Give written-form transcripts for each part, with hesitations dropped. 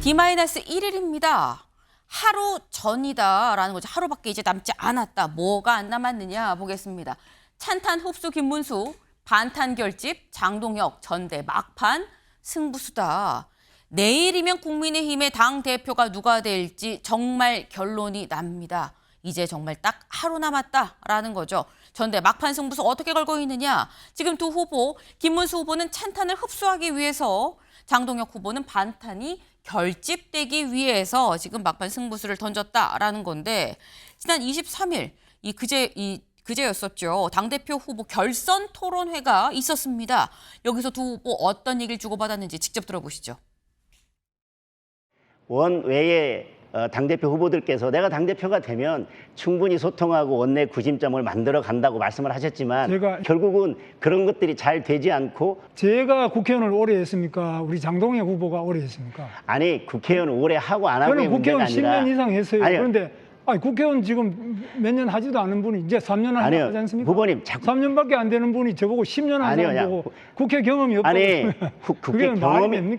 D-1일입니다. 하루 전이다라는 거죠. 하루밖에 이제 남지 않았다. 뭐가 안 남았느냐 보겠습니다. 찬탄 흡수 김문수, 반탄 결집, 장동혁, 전대 막판, 승부수다. 내일이면 국민의힘의 당대표가 누가 될지 정말 결론이 납니다. 이제 정말 딱 하루 남았다라는 거죠. 전대 막판 승부수 어떻게 걸고 있느냐. 지금 두 후보, 김문수 후보는 찬탄을 흡수하기 위해서, 장동혁 후보는 반탄이 결집되기 위해서 지금 막판 승부수를 던졌다라는 건데, 지난 23일 그제였었죠. 당대표 후보 결선 토론회가 있었습니다. 여기서 두 후보 어떤 얘기를 주고받았는지 직접 들어보시죠. 원외의 당대표 후보들께서 내가 당대표가 되면 충분히 소통하고 원내 구심점을 만들어 간다고 말씀을 하셨지만 결국은 그런 것들이 잘 되지 않고. 제가 국회의원을 오래 했습니까? 우리 장동혁 후보가 오래 했습니까? 아니, 국회의원 오래 하고 안 하고의 문제가 아니라. 저는 국회의원 10년 이상 했어요. 아니요. 그런데 국회의원 지금 몇 년 하지도 않은 분이 이제 3년 하지 않습니까? 후보님, 3년밖에 안 되는 분이 저보고 10년 하는 사람 보고 국회 경험이 없다고. 아니,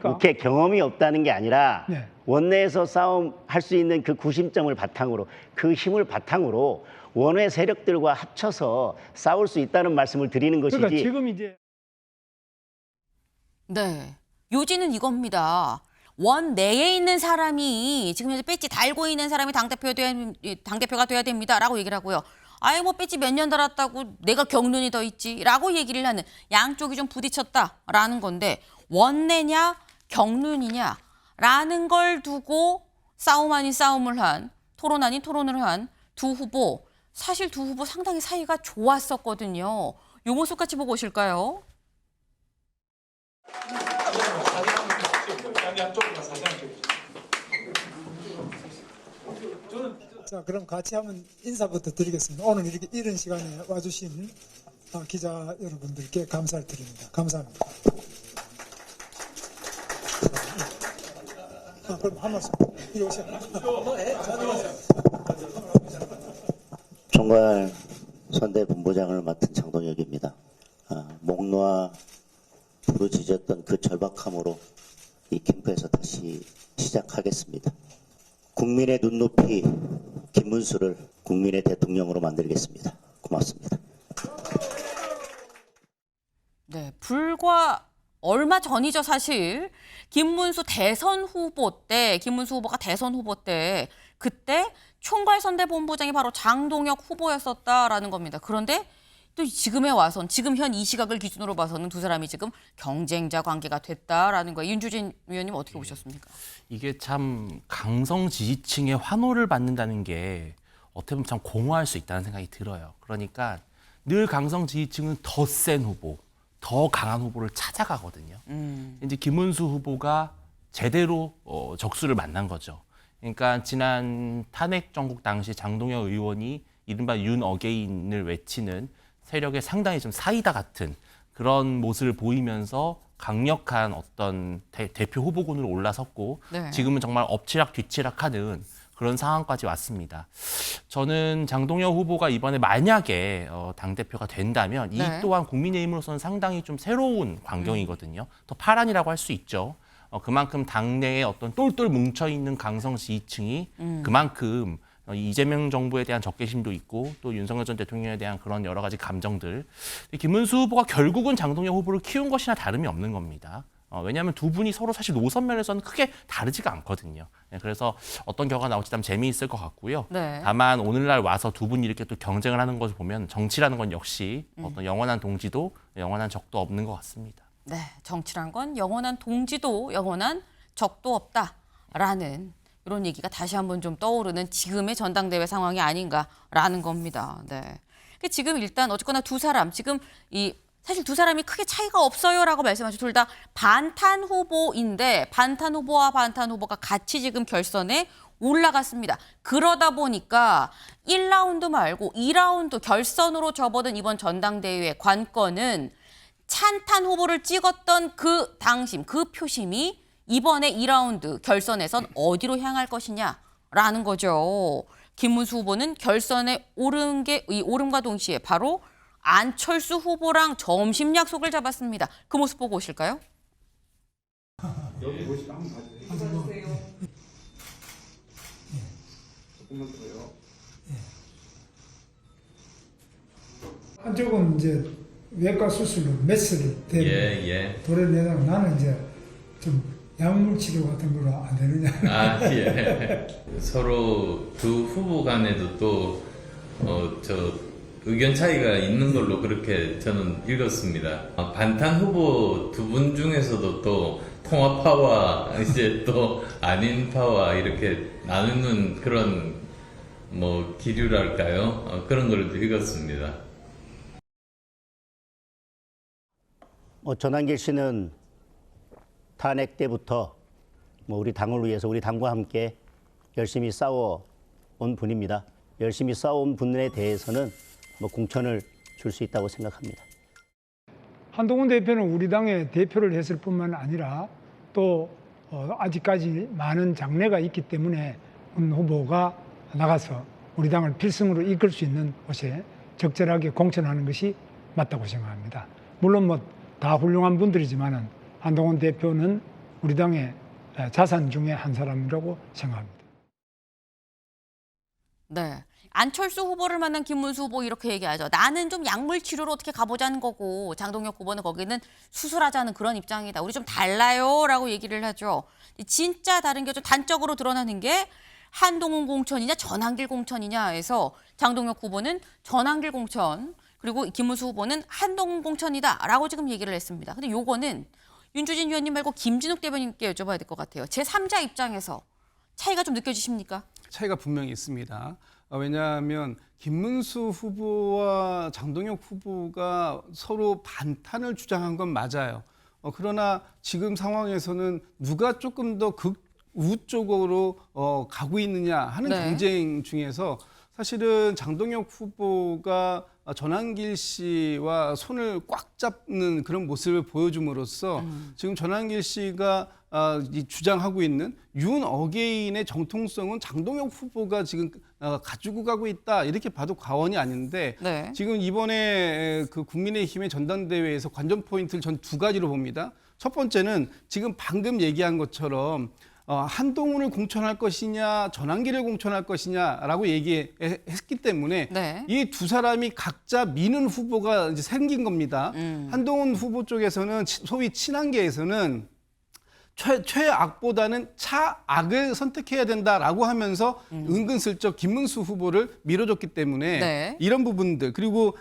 국회 경험이 없다는 게 아니라 네. 원내에서 싸움할 수 있는 그 구심점을 바탕으로, 그 힘을 바탕으로 원외 세력들과 합쳐서 싸울 수 있다는 말씀을 드리는 것이지. 그러니까 지금 이제. 네, 요지는 이겁니다. 원 내에 있는 사람이, 지금 현재 배지 달고 있는 사람이 당대표가 돼야 됩니다라고 얘기를 하고요. 아예 뭐 배지 몇 년 달았다고 내가 경륜이 더 있지라고 얘기를 하는, 양쪽이 좀 부딪혔다라는 건데, 원내냐 경륜이냐라는 걸 두고 싸움 아닌 싸움을 한, 토론 아닌 토론을 한 두 후보, 사실 두 후보 상당히 사이가 좋았었거든요. 요 모습 같이 보고 오실까요? 자, 그럼 같이 한번 인사부터 드리겠습니다. 오늘 이렇게 이른 시간에 와주신 기자 여러분들께 감사를 드립니다. 감사합니다. 그럼 한 말씀 이리 오세요. 총괄 선대본부장을 맡은 장동혁입니다. 목 놓아 부르짖었던 그 절박함으로 이 캠프에서 다시 시작하겠습니다. 국민의 눈높이 김문수를 국민의 대통령으로 만들겠습니다. 고맙습니다. 네, 불과 얼마 전이죠, 사실. 김문수 후보가 대선 후보 때, 그때 총괄선대본부장이 바로 장동혁 후보였었다라는 겁니다. 그런데 또 지금에 와선, 지금 현 이 시각을 기준으로 봐서는 두 사람이 지금 경쟁자 관계가 됐다라는 거예요. 윤주진 위원님 어떻게 보셨습니까? 이게 참 강성 지지층의 환호를 받는다는 게 어떻게 보면 참 공허할 수 있다는 생각이 들어요. 그러니까 늘 강성 지지층은 더 센 후보, 더 강한 후보를 찾아가거든요. 이제 김문수 후보가 제대로 적수를 만난 거죠. 그러니까 지난 탄핵 정국 당시 장동혁 의원이 이른바 윤 어게인을 외치는 세력의 상당히 좀 사이다 같은 그런 모습을 보이면서 강력한 어떤 대표 후보군으로 올라섰고, 네. 지금은 정말 엎치락 뒤치락하는 그런 상황까지 왔습니다. 저는 장동혁 후보가 이번에 만약에 당대표가 된다면, 네. 이 또한 국민의힘으로서는 상당히 좀 새로운 광경이거든요. 더 파란이라고 할 수 있죠. 그만큼 당내에 어떤 똘똘 뭉쳐있는 강성 지지층이 그만큼 이재명 정부에 대한 적개심도 있고, 또 윤석열 전 대통령에 대한 그런 여러 가지 감정들. 김문수 후보가 결국은 장동혁 후보를 키운 것이나 다름이 없는 겁니다. 왜냐하면 두 분이 서로 사실 노선 면에서는 크게 다르지가 않거든요. 그래서 어떤 결과가 나올지 참 재미있을 것 같고요. 네. 다만 오늘날 와서 두 분이 이렇게 또 경쟁을 하는 것을 보면 정치라는 건 역시 어떤 영원한 동지도 영원한 적도 없는 것 같습니다. 네, 정치란 건 영원한 동지도 영원한 적도 없다라는 이런 얘기가 다시 한번 좀 떠오르는 지금의 전당대회 상황이 아닌가라는 겁니다. 네. 지금 일단 어쨌거나 두 사람, 지금 사실 두 사람이 크게 차이가 없어요라고 말씀하시죠. 둘 다 반탄 후보인데, 반탄 후보와 반탄 후보가 같이 지금 결선에 올라갔습니다. 그러다 보니까 1라운드 말고 2라운드 결선으로 접어든 이번 전당대회의 관건은 찬탄 후보를 찍었던 그 당심, 그 표심이 이번에 2라운드 결선에선 어디로 향할 것이냐라는 거죠. 김문수 후보는 결선에 오름과 동시에 바로 안철수 후보랑 점심 약속을 잡았습니다. 그 모습 보고 오실까요? 한쪽은 이제 외과 수술로 메스를 예. 도려내다가 나는 이제 좀 약물 치료 같은 거로 안 되느냐. 아, 예. 서로 두 후보 간에도 또, 의견 차이가 있는 걸로 그렇게 저는 읽었습니다. 반탄 후보 두 분 중에서도 또 통합파와 이제 또 아닌 파와 이렇게 나누는 그런 기류랄까요? 그런 걸 읽었습니다. 전한길 씨는 탄핵 때부터 우리 당을 위해서 우리 당과 함께 열심히 싸워온 분입니다. 열심히 싸워온 분에 대해서는 공천을 줄 수 있다고 생각합니다. 한동훈 대표는 우리 당의 대표를 했을 뿐만 아니라 또 아직까지 많은 장래가 있기 때문에 문 후보가 나가서 우리 당을 필승으로 이끌 수 있는 곳에 적절하게 공천하는 것이 맞다고 생각합니다. 물론 다 훌륭한 분들이지만은 한동훈 대표는 우리 당의 자산 중에 한 사람이라고 생각합니다. 네. 안철수 후보를 만난 김문수 후보 이렇게 얘기하죠. 나는 좀 약물 치료로 어떻게 가보자는 거고 장동혁 후보는 거기는 수술하자는 그런 입장이다. 우리 좀 달라요라고 얘기를 하죠. 진짜 다른 게 좀 단적으로 드러나는 게 한동훈 공천이냐 전한길 공천이냐에서 장동혁 후보는 전한길 공천 그리고 김문수 후보는 한동훈 공천이다라고 지금 얘기를 했습니다. 근데 요거는 윤주진 위원님 말고 김진욱 대변인께 여쭤봐야 될 것 같아요. 제3자 입장에서 차이가 좀 느껴지십니까? 차이가 분명히 있습니다. 왜냐하면 김문수 후보와 장동혁 후보가 서로 반탄을 주장한 건 맞아요. 그러나 지금 상황에서는 누가 조금 더 극우 쪽으로 가고 있느냐 하는 네. 경쟁 중에서 사실은 장동혁 후보가 전한길 씨와 손을 꽉 잡는 그런 모습을 보여줌으로써 지금 전한길 씨가 주장하고 있는 윤 어게인의 정통성은 장동혁 후보가 지금 가지고 가고 있다 이렇게 봐도 과언이 아닌데 네. 지금 이번에 그 국민의힘의 전당대회에서 관전 포인트를 전 두 가지로 봅니다. 첫 번째는 지금 방금 얘기한 것처럼 한동훈을 공천할 것이냐 전한길을 공천할 것이냐라고 얘기했기 때문에 네. 이 두 사람이 각자 미는 후보가 이제 생긴 겁니다. 한동훈 후보 쪽에서는 소위 친한계에서는 최악보다는 차악을 선택해야 된다라고 하면서 은근슬쩍 김문수 후보를 밀어줬기 때문에 네. 이런 부분들 그리고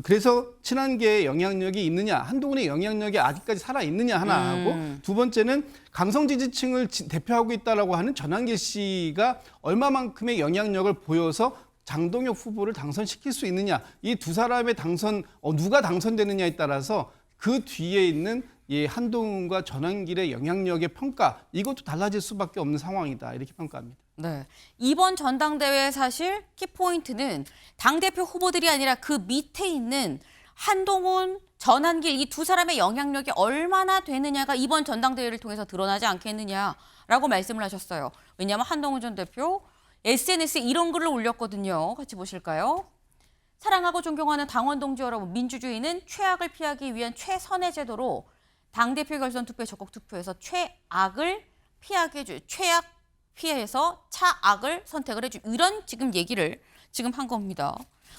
그래서 친한계의 영향력이 있느냐 한동훈의 영향력이 아직까지 살아 있느냐 하나 하고 두 번째는 강성 지지층을 대표하고 있다라고 하는 전한길 씨가 얼마만큼의 영향력을 보여서 장동혁 후보를 당선시킬 수 있느냐 이 두 사람의 당선 누가 당선되느냐에 따라서 그 뒤에 있는 한동훈과 전한길의 영향력의 평가 이것도 달라질 수밖에 없는 상황이다 이렇게 평가합니다. 네. 이번 전당대회 사실 키포인트는 당대표 후보들이 아니라 그 밑에 있는 한동훈, 전한길 이 두 사람의 영향력이 얼마나 되느냐가 이번 전당대회를 통해서 드러나지 않겠느냐라고 말씀을 하셨어요. 왜냐하면 한동훈 전 대표 SNS에 이런 글을 올렸거든요. 같이 보실까요? 사랑하고 존경하는 당원 동지 여러분, 민주주의는 최악을 피하기 위한 최선의 제도로 당대표 결선 투표에 적극 투표해서 최악을 피하게 해줘. 최악 피해서 차악을 선택을 해줘. 이런 지금 얘기를 지금 한 겁니다.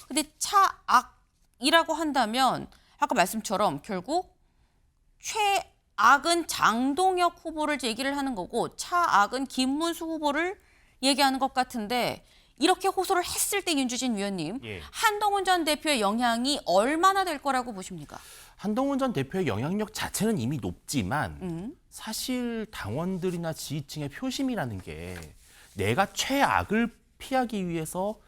근데 차악이라고 한다면 아까 말씀처럼 결국 최악은 장동혁 후보를 얘기를 하는 거고 차악은 김문수 후보를 얘기하는 것 같은데 이렇게 호소를 했을 때 윤주진 위원님, 한동훈 전 대표의 영향이 얼마나 될 거라고 보십니까? 한동훈 전 대표의 영향력 자체는 이미 높지만 사실 당원들이나 지지층의 표심이라는 게 내가 최악을 피하기 위해서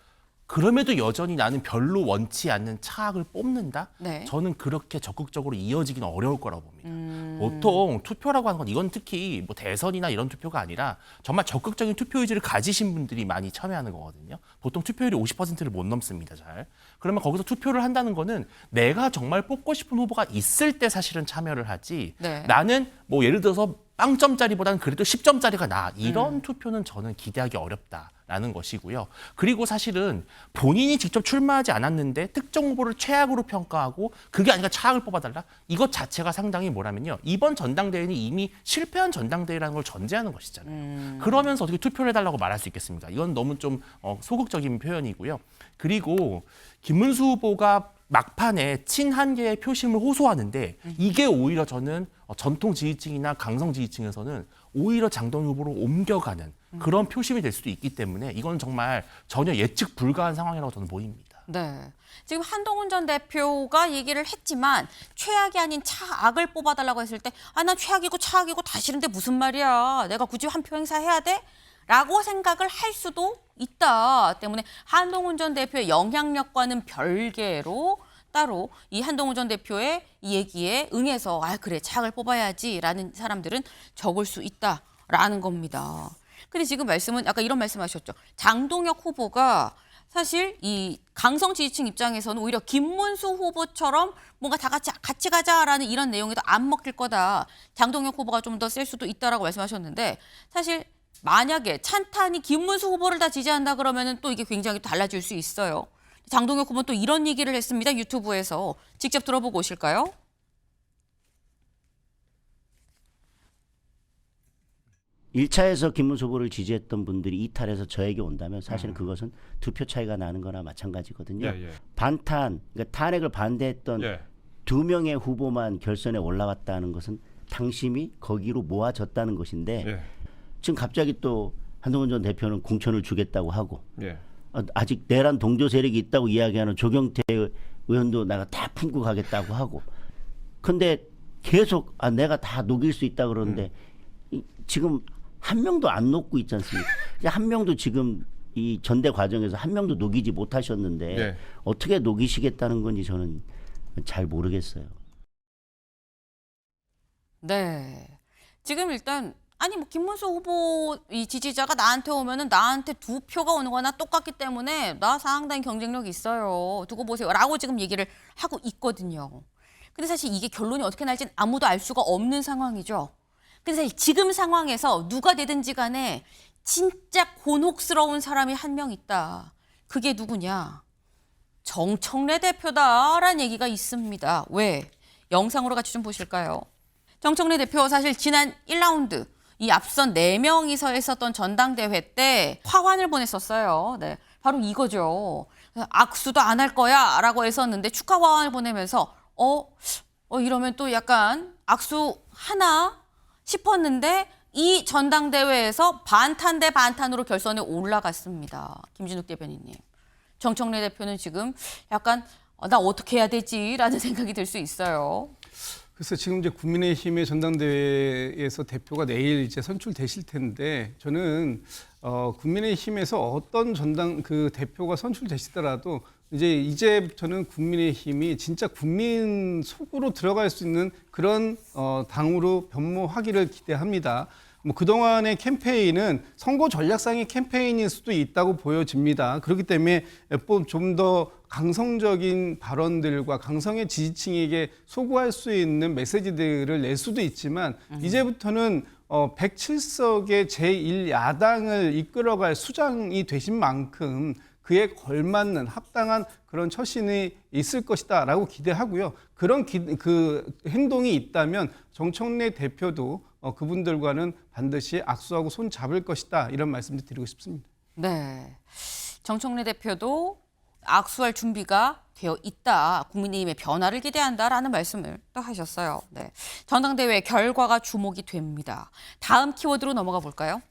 그럼에도 여전히 나는 별로 원치 않는 차악을 뽑는다? 네. 저는 그렇게 적극적으로 이어지기는 어려울 거라고 봅니다. 보통 투표라고 하는 건 이건 특히 뭐 대선이나 이런 투표가 아니라 정말 적극적인 투표 의지를 가지신 분들이 많이 참여하는 거거든요. 보통 투표율이 50%를 못 넘습니다. 잘. 그러면 거기서 투표를 한다는 거는 내가 정말 뽑고 싶은 후보가 있을 때 사실은 참여를 하지 네. 나는 뭐 예를 들어서 빵점짜리보다는 그래도 10점짜리가 나 이런 투표는 저는 기대하기 어렵다. 라는 것이고요. 그리고 사실은 본인이 직접 출마하지 않았는데 특정 후보를 최악으로 평가하고 그게 아니라 차악을 뽑아달라? 이것 자체가 상당히 뭐라면요. 이번 전당대회는 이미 실패한 전당대회라는 걸 전제하는 것이잖아요. 그러면서 어떻게 투표를 해달라고 말할 수 있겠습니까? 이건 너무 좀 소극적인 표현이고요. 그리고 김문수 후보가 막판에 친한계의 표심을 호소하는데 이게 오히려 저는 전통 지지층이나 강성 지지층에서는 오히려 장동희 후보로 옮겨가는 그런 표심이 될 수도 있기 때문에 이건 정말 전혀 예측 불가한 상황이라고 저는 보입니다. 네. 지금 한동훈 전 대표가 얘기를 했지만 최악이 아닌 차악을 뽑아달라고 했을 때 난 최악이고 차악이고 다 싫은데 무슨 말이야. 내가 굳이 한 표 행사해야 돼? 라고 생각을 할 수도 있다. 때문에 한동훈 전 대표의 영향력과는 별개로 따로 이 한동훈 전 대표의 이 얘기에 응해서 그래 차악을 뽑아야지라는 사람들은 적을 수 있다라는 겁니다. 근데 지금 말씀은 아까 이런 말씀하셨죠. 장동혁 후보가 사실 이 강성 지지층 입장에서는 오히려 김문수 후보처럼 뭔가 다 같이 가자라는 이런 내용에도 안 먹힐 거다. 장동혁 후보가 좀 더 셀 수도 있다라고 말씀하셨는데 사실 만약에 찬탄이 김문수 후보를 다 지지한다 그러면은 또 이게 굉장히 달라질 수 있어요. 장동혁 후보는 또 이런 얘기를 했습니다. 유튜브에서 직접 들어보고 오실까요? 1차에서 김문수 후보를 지지했던 분들이 이탈해서 저에게 온다면 사실은 그것은 2표 차이가 나는 거나 마찬가지거든요. 반탄, 그러니까 탄핵을 반대했던 2명의 후보만 결선에 올라왔다는 것은 당심이 거기로 모아졌다는 것인데 지금 갑자기 또 한동훈 전 대표는 공천을 주겠다고 하고 아직 내란 동조 세력이 있다고 이야기하는 조경태 의원도 내가 다 품고 가겠다고 하고 근데 계속 내가 다 녹일 수 있다 그러는데 지금 한 명도 안 녹고 있지 않습니까? 한 명도 지금 이 전대 과정에서 한 명도 녹이지 못하셨는데 어떻게 녹이시겠다는 건지 저는 잘 모르겠어요. 네. 지금 일단 김문수 후보 이 지지자가 나한테 오면은 나한테 2표가 오는 거나 똑같기 때문에 나 상당히 경쟁력이 있어요. 두고 보세요. 라고 지금 얘기를 하고 있거든요. 근데 사실 이게 결론이 어떻게 날지는 아무도 알 수가 없는 상황이죠. 근데 사실 지금 상황에서 누가 되든지 간에 진짜 곤혹스러운 사람이 한 명 있다. 그게 누구냐? 정청래 대표다라는 얘기가 있습니다. 왜? 영상으로 같이 좀 보실까요? 정청래 대표 사실 지난 1라운드 이 앞선 4명이서 했었던 전당대회 때 화환을 보냈었어요. 네, 바로 이거죠. 악수도 안 할 거야 라고 했었는데 축하 화환을 보내면서 이러면 또 약간 악수 하나 싶었는데 이 전당대회에서 반탄 대 반탄으로 결선에 올라갔습니다. 김진욱 대변인님. 정청래 대표는 지금 약간 나 어떻게 해야 되지라는 생각이 들 수 있어요. 그래서 지금 이제 국민의힘의 전당대회에서 대표가 내일 이제 선출되실 텐데 저는 국민의힘에서 어떤 대표가 선출되시더라도 이제 저는 국민의힘이 진짜 국민 속으로 들어갈 수 있는 그런 당으로 변모하기를 기대합니다. 그동안의 캠페인은 선거 전략상의 캠페인일 수도 있다고 보여집니다. 그렇기 때문에 좀 더 강성적인 발언들과 강성의 지지층에게 소구할 수 있는 메시지들을 낼 수도 있지만 이제부터는 107석의 제1야당을 이끌어갈 수장이 되신 만큼 그에 걸맞는 합당한 그런 처신이 있을 것이다라고 기대하고요. 그런 그 행동이 있다면 정청래 대표도 그분들과는 반드시 악수하고 손 잡을 것이다 이런 말씀도 드리고 싶습니다. 네, 정청래 대표도 악수할 준비가 되어 있다. 국민의힘의 변화를 기대한다라는 말씀을 또 하셨어요. 네, 전당대회 결과가 주목이 됩니다. 다음 키워드로 넘어가 볼까요?